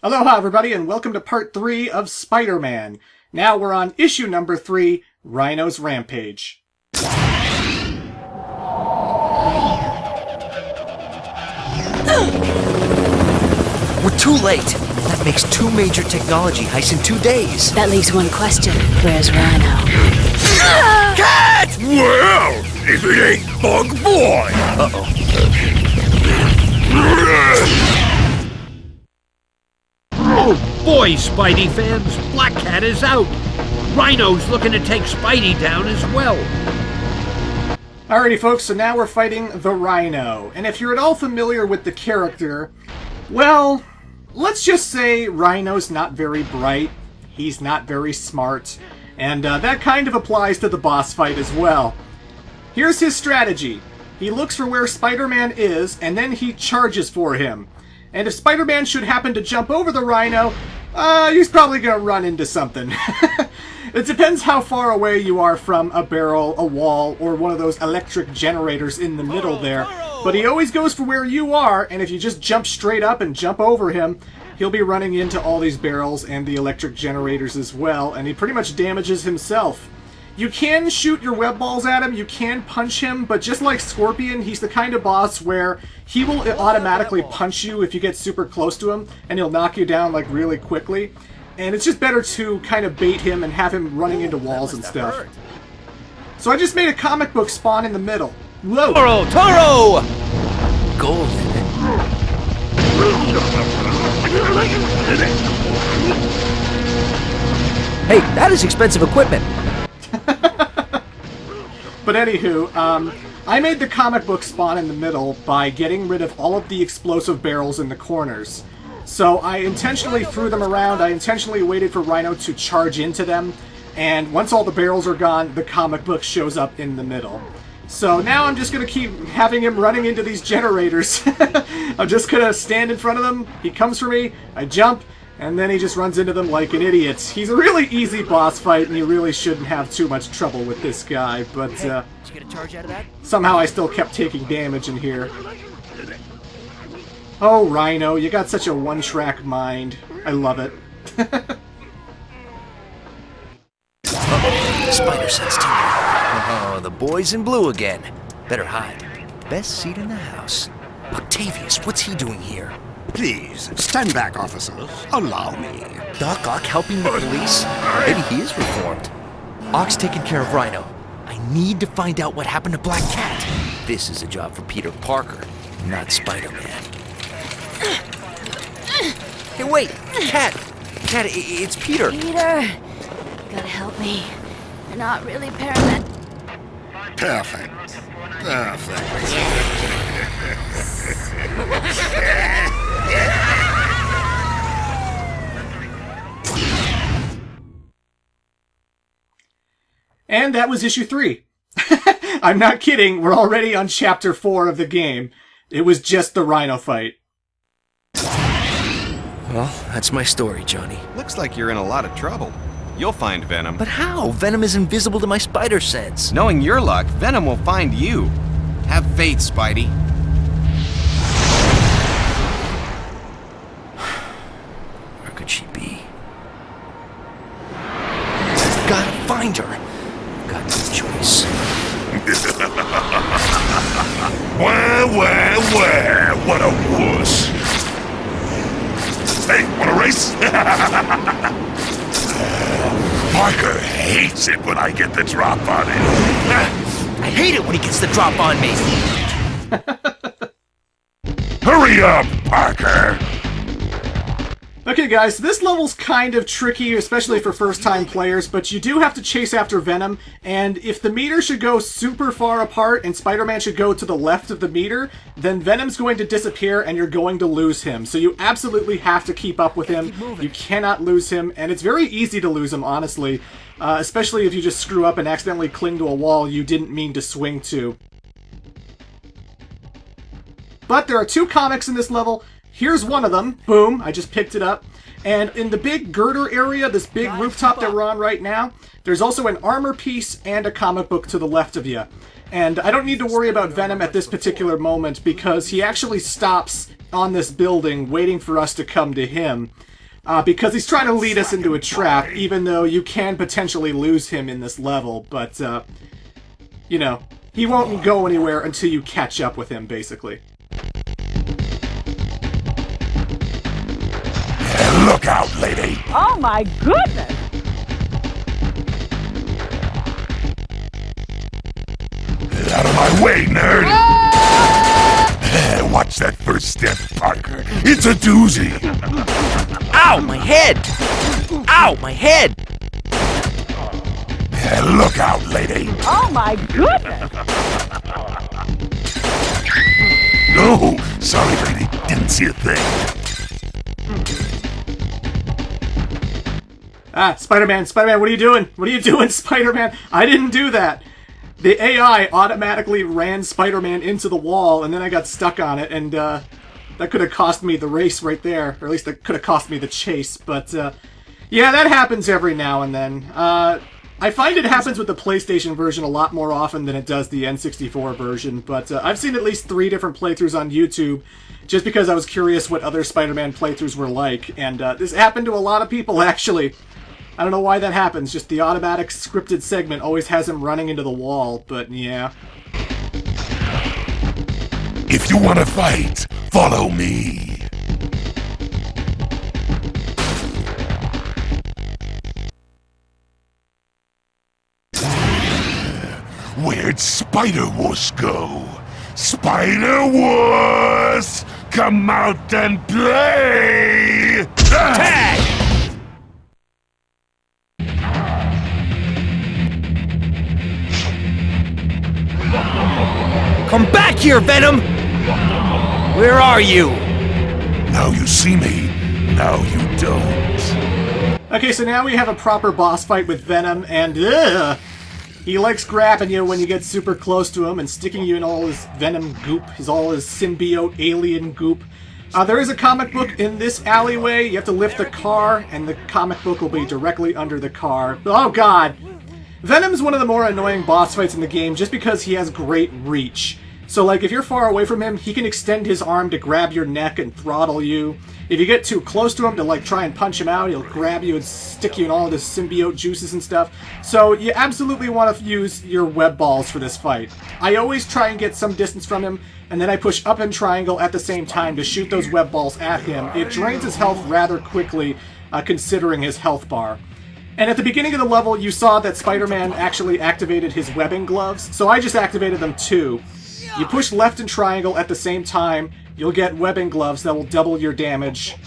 Aloha everybody and welcome to part 3 of Spider-Man. Now we're on issue number 3, Rhino's Rampage. We're too late. That makes 2 major technology heists in 2 days. That leaves one question. Where's Rhino? Cat! Well, if it ain't Bug Boy! Uh-oh. Oh boy, Spidey fans, Black Cat is out. Rhino's looking to take Spidey down as well. Alrighty folks, so now we're fighting the Rhino. And if you're at all familiar with the character, well, let's just say Rhino's not very bright, he's not very smart, and that kind of applies to the boss fight as well. Here's his strategy. He looks for where Spider-Man is, and then he charges for him. And if Spider-Man should happen to jump over the Rhino, he's probably going to run into something. It depends how far away you are from a barrel, a wall, or one of those electric generators in the middle there. But he always goes for where you are, and if you just jump straight up and jump over him, he'll be running into all these barrels and the electric generators as well, and he pretty much damages himself. You can shoot your web balls at him, you can punch him, but just like Scorpion, he's the kind of boss where he will automatically punch you if you get super close to him, and he'll knock you down like really quickly. And it's just better to kind of bait him and have him running into walls and stuff. So I just made a comic book spawn in the middle. Whoa! Toro! Golden. Hey, that is expensive equipment. But anywho, I made the comic book spawn in the middle by getting rid of all of the explosive barrels in the corners. So I intentionally threw them around, I intentionally waited for Rhino to charge into them, and once all the barrels are gone, the comic book shows up in the middle. So now I'm just going to keep having him running into these generators. I'm just going to stand in front of them, he comes for me, I jump, and then he just runs into them like an idiot. He's a really easy boss fight, and you really shouldn't have too much trouble with this guy, but Hey, did you get a charge out of that? somehow I still kept taking damage in here. Oh, Rhino, you got such a one-track mind. I love it. Spider sense tingling. Oh, the boys in blue again. Better hide. Best seat in the house. Octavius, what's he doing here? Please, stand back, officers. Allow me. Doc Ock helping the police? Maybe he is reformed. Ock's taking care of Rhino. I need to find out what happened to Black Cat. This is a job for Peter Parker, not Spider-Man. Hey, wait! Cat! Cat, it's Peter! Peter! Gotta help me. They're not really paramedics. Perfect. Perfect. And that was issue 3. I'm not kidding, we're already on chapter 4 of the game. It was just the Rhino fight. Well, that's my story, Johnny. Looks like you're in a lot of trouble. You'll find Venom. But how? Venom is invisible to my spider sense. Knowing your luck, Venom will find you. Have faith, Spidey. Where could she be? Gotta find her. Got no choice. Where, what a wuss. Hey, wanna race? Parker hates it when I get the drop on him. I hate it when he gets the drop on me. Hurry up, Parker! Okay guys, so this level's kind of tricky, especially for first-time players, but you do have to chase after Venom, and if the meter should go super far apart and Spider-Man should go to the left of the meter, then Venom's going to disappear and you're going to lose him. So you absolutely have to keep up with him. You cannot lose him, and it's very easy to lose him, honestly, especially if you just screw up and accidentally cling to a wall you didn't mean to swing to. But there are 2 comics in this level. Here's one of them. Boom, I just picked it up. And in the big girder area, this big rooftop that we're on right now, there's also an armor piece and a comic book to the left of you. And I don't need to worry about Venom at this particular moment because he actually stops on this building waiting for us to come to him. Because he's trying to lead us into a trap, even though you can potentially lose him in this level. But, you know, he won't go anywhere until you catch up with him, basically. Look out, lady! Oh my goodness! Out of my way, nerd! Watch that first step, Parker. It's a doozy! Ow, my head! Ow, my head! Look out, lady! Oh my goodness! No! Sorry, lady. Didn't see a thing. Spider-Man, Spider-Man, what are you doing? What are you doing, Spider-Man? I didn't do that! The AI automatically ran Spider-Man into the wall, and then I got stuck on it, and, that could have cost me the race right there. Or at least that could have cost me the chase, but, yeah, that happens every now and then. I find it happens with the PlayStation version a lot more often than it does the N64 version, but I've seen at least 3 different playthroughs on YouTube, just because I was curious what other Spider-Man playthroughs were like, and this happened to a lot of people, actually. I don't know why that happens, just the automatic scripted segment always has him running into the wall, but yeah. If you want to fight, follow me. Where'd Spider-Wuss go? Spider-Wuss! Come out and play! Tag! Come back here, Venom! Where are you? Now you see me, now you don't. Okay, so now we have a proper boss fight with Venom, and he likes grabbing you when you get super close to him and sticking you in all his Venom goop, all his symbiote alien goop. There is a comic book in this alleyway. You have to lift the car, and the comic book will be directly under the car. Oh god! Venom's one of the more annoying boss fights in the game just because he has great reach. So, like, if you're far away from him, he can extend his arm to grab your neck and throttle you. If you get too close to him to, like, try and punch him out, he'll grab you and stick you in all of his symbiote juices and stuff. So, you absolutely want to use your web balls for this fight. I always try and get some distance from him, and then I push up and triangle at the same time to shoot those web balls at him. It drains his health rather quickly, considering his health bar. And at the beginning of the level, you saw that Spider-Man actually activated his webbing gloves, so I just activated them too. You push left and triangle at the same time, you'll get webbing gloves that will double your damage.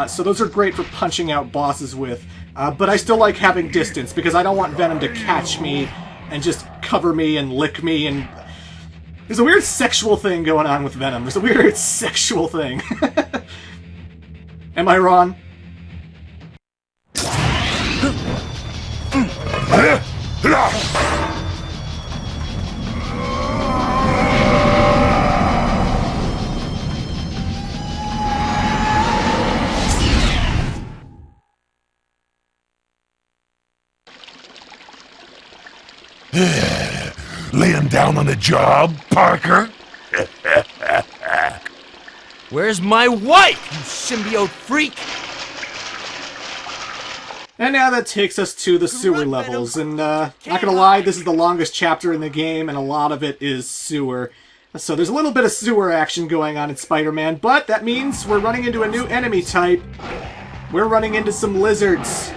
So those are great for punching out bosses with. But I still like having distance, because I don't want Venom to catch me and just cover me and lick me, and... There's a weird sexual thing going on with Venom. There's a weird sexual thing. Am I wrong? Laying down on the job, Parker? Where's my wife, you symbiote freak? And now that takes us to the sewer levels, and not gonna lie, this is the longest chapter in the game, and a lot of it is sewer. So there's a little bit of sewer action going on in Spider-Man, but that means we're running into a new enemy type. We're running into some lizards.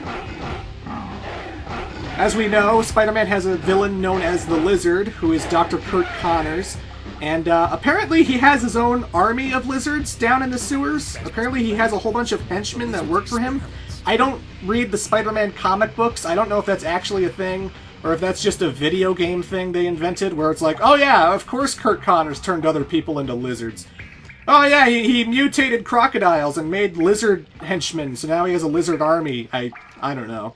As we know, Spider-Man has a villain known as the Lizard, who is Dr. Curt Connors, and apparently he has his own army of lizards down in the sewers. Apparently he has a whole bunch of henchmen that work for him. I don't read the Spider-Man comic books. I don't know if that's actually a thing, or if that's just a video game thing they invented, where it's like, oh yeah, of course Curt Connors turned other people into lizards. Oh yeah, he mutated crocodiles and made lizard henchmen, so now he has a lizard army. I don't know.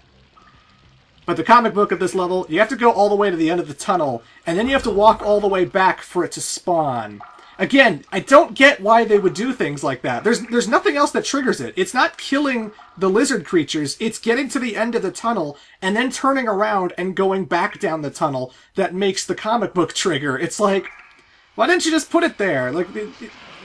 But the comic book of this level, you have to go all the way to the end of the tunnel, and then you have to walk all the way back for it to spawn. Again, I don't get why they would do things like that. There's nothing else that triggers it. It's not killing the lizard creatures, it's getting to the end of the tunnel, and then turning around and going back down the tunnel that makes the comic book trigger. It's like, why didn't you just put it there? Like,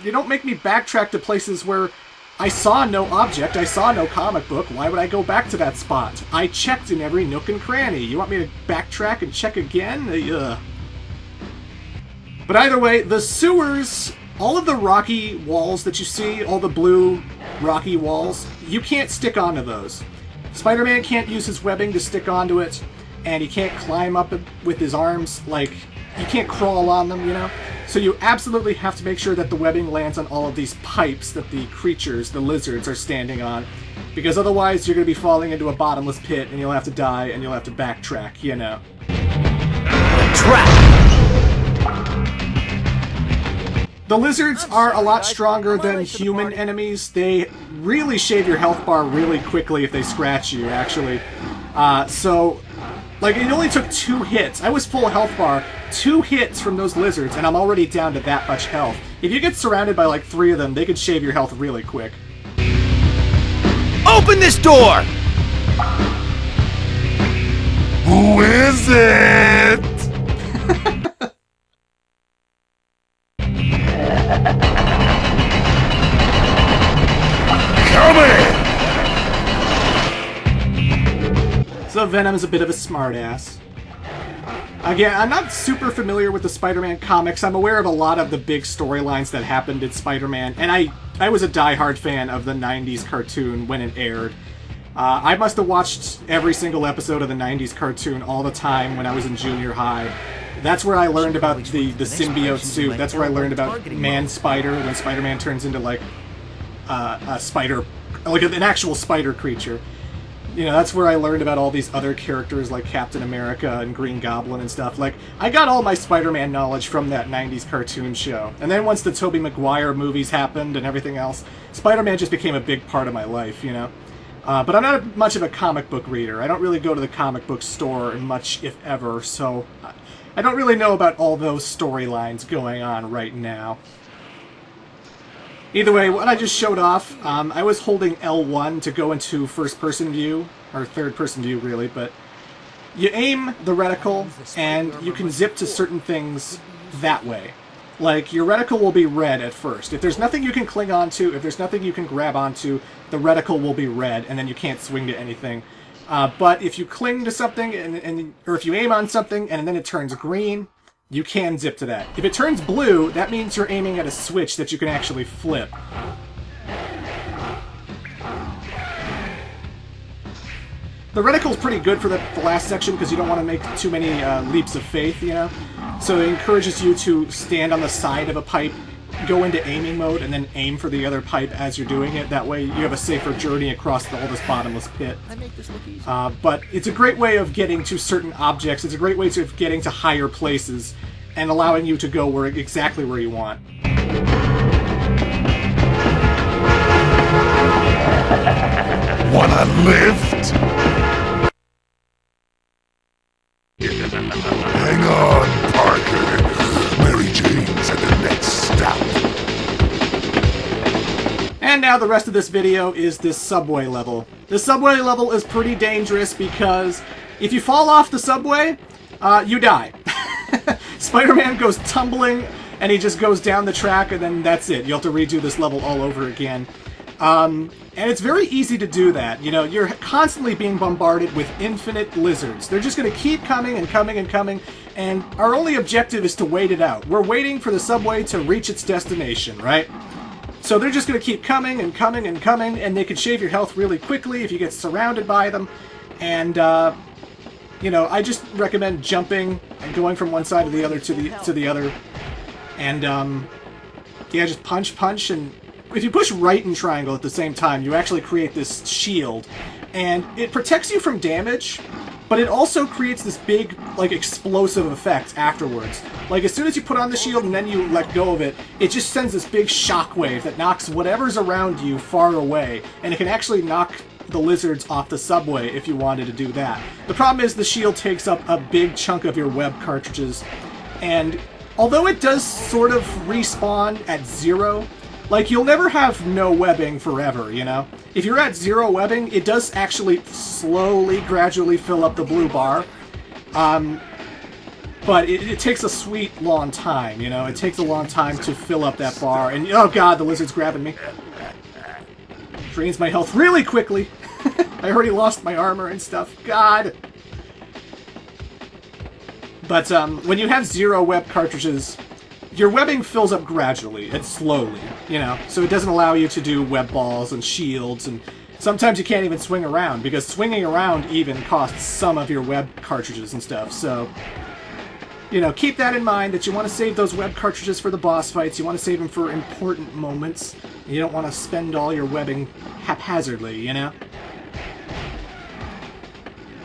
You don't make me backtrack to places where I saw no object, I saw no comic book. Why would I go back to that spot? I checked in every nook and cranny. You want me to backtrack and check again? Ugh. But either way, the sewers, all of the rocky walls that you see, all the blue rocky walls, you can't stick onto those. Spider-Man can't use his webbing to stick onto it, and he can't climb up it with his arms, like, you can't crawl on them, you know? So you absolutely have to make sure that the webbing lands on all of these pipes that the creatures, the lizards, are standing on. Because otherwise you're going to be falling into a bottomless pit and you'll have to die and you'll have to backtrack, you know. Trap! The lizards are a lot stronger than human enemies. They really shave your health bar really quickly if they scratch you, actually. Like, it only took 2 hits. I was full health bar, 2 hits from those lizards, and I'm already down to that much health. If you get surrounded by like 3 of them, they could shave your health really quick. Open this door! Who is it? Coming! So Venom is a bit of a smartass. Again, I'm not super familiar with the Spider-Man comics. I'm aware of a lot of the big storylines that happened in Spider-Man, and I was a die-hard fan of the 90s cartoon when it aired. I must have watched every single episode of the 90s cartoon all the time when I was in junior high. That's where I learned about the symbiote suit. That's where I learned about Man-Spider, when Spider-Man turns into, like, a spider, like an actual spider creature. You know, that's where I learned about all these other characters like Captain America and Green Goblin and stuff. Like, I got all my Spider-Man knowledge from that 90s cartoon show. And then once the Tobey Maguire movies happened and everything else, Spider-Man just became a big part of my life, you know? But I'm not much of a comic book reader. I don't really go to the comic book store much, if ever, so I don't really know about all those storylines going on right now. Either way, what I just showed off, I was holding L1 to go into first-person view, or third-person view, really, but you aim the reticle, and you can zip to certain things that way. Like, your reticle will be red at first. If there's nothing you can cling onto, if there's nothing you can grab onto, the reticle will be red, and then you can't swing to anything. But if you cling to something, or if you aim on something, and then it turns green, you can zip to that. If it turns blue, that means you're aiming at a switch that you can actually flip. The reticle's pretty good for the last section because you don't want to make too many leaps of faith, you know? So it encourages you to stand on the side of a pipe, go into aiming mode, and then aim for the other pipe as you're doing it. That way you have a safer journey across all this bottomless pit. But it's a great way of getting to certain objects. It's a great way of getting to higher places and allowing you to go exactly where you want. Wanna lift? Hang on, Parker. Mary Jane's at the next stop. And now the rest of this video is this subway level. This subway level is pretty dangerous because if you fall off the subway, you die. Spider-Man goes tumbling and he just goes down the track and then that's it. You have to redo this level all over again. And it's very easy to do that. You know, you're constantly being bombarded with infinite lizards. They're just going to keep coming and coming and coming, and our only objective is to wait it out. We're waiting for the subway to reach its destination, right? So they're just going to keep coming and coming and coming, and they can shave your health really quickly if you get surrounded by them. And, you know, I just recommend jumping and going from one side to the other to the other. And, yeah, just punch, and if you push right and triangle at the same time, you actually create this shield. And it protects you from damage, but it also creates this big, like, explosive effect afterwards. Like, as soon as you put on the shield and then you let go of it, it just sends this big shockwave that knocks whatever's around you far away. And it can actually knock the lizards off the subway if you wanted to do that. The problem is the shield takes up a big chunk of your web cartridges. And although it does sort of respawn at 0, like, you'll never have no webbing forever, you know? If you're at 0 webbing, it does actually slowly, gradually fill up the blue bar. But it takes a sweet long time, you know? It takes a long time to fill up that bar. And, oh god, the lizard's grabbing me. Drains my health really quickly. I already lost my armor and stuff. God! But when you have 0 web cartridges, your webbing fills up gradually and slowly, you know? So it doesn't allow you to do web balls and shields, and sometimes you can't even swing around, because swinging around even costs some of your web cartridges and stuff, so... You know, keep that in mind, that you want to save those web cartridges for the boss fights, you want to save them for important moments, and you don't want to spend all your webbing haphazardly, you know?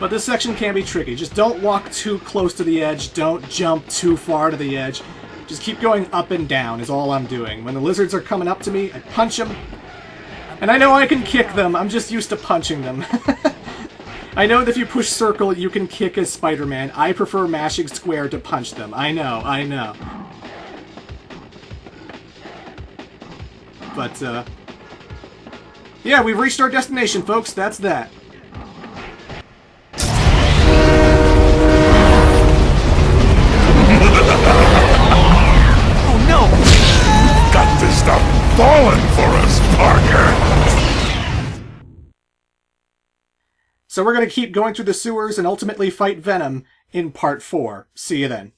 But this section can be tricky. Just don't walk too close to the edge, don't jump too far to the edge. Just keep going up and down is all I'm doing. When the lizards are coming up to me, I punch them. And I know I can kick them, I'm just used to punching them. I know that if you push circle, you can kick as Spider-Man. I prefer mashing square to punch them. I know, I know. But, yeah, we've reached our destination, folks. That's that. Oh no! Got to stop falling for us, Parker! So we're going to keep going through the sewers and ultimately fight Venom in Part 4. See you then.